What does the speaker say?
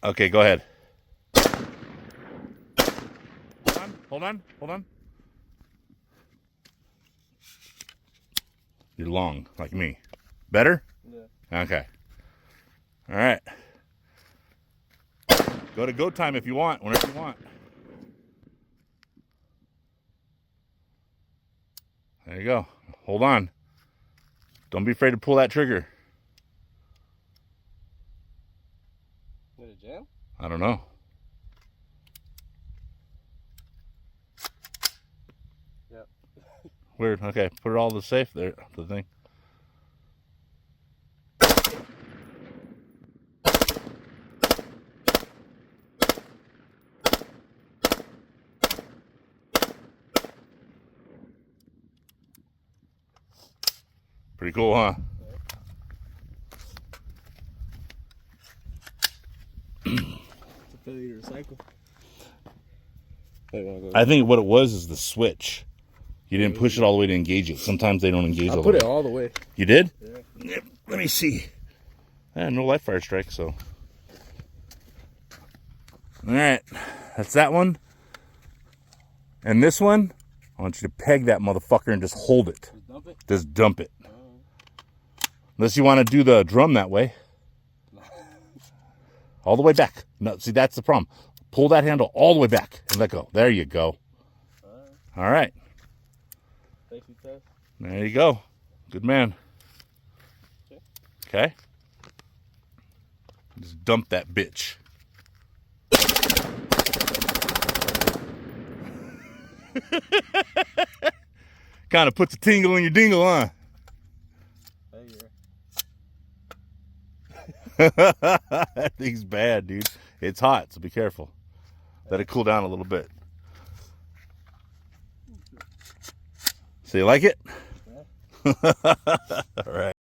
Okay, go ahead. Hold on. You're long, like me. Better? Yeah. Okay. All right. Go to go time if you want, whenever you want. There you go. Hold on. Don't be afraid to pull that trigger. Did it jam? I don't know. Yep. Weird. Okay, put it all to the safe there, the thing. Pretty cool, huh? It's a failure to recycle. I think what it was is the switch. You didn't push it all the way to engage it. Sometimes they don't engage. I put it all the way. You did? Yeah. Let me see. No live fire strike, so. All right, that's that one. And this one, I want you to peg that motherfucker and just hold it. Just dump it? Just dump it. Unless you want to do the drum that way. All the way back. No, see, that's the problem. Pull that handle all the way back and let go. There you go. All right. Safety test. There you go. Good man. Okay. Just dump that bitch. Kind of puts a tingle in your dingle, huh? That thing's bad, dude. It's hot, so be careful. Let it cool down a little bit. So you like it? Yeah. All right.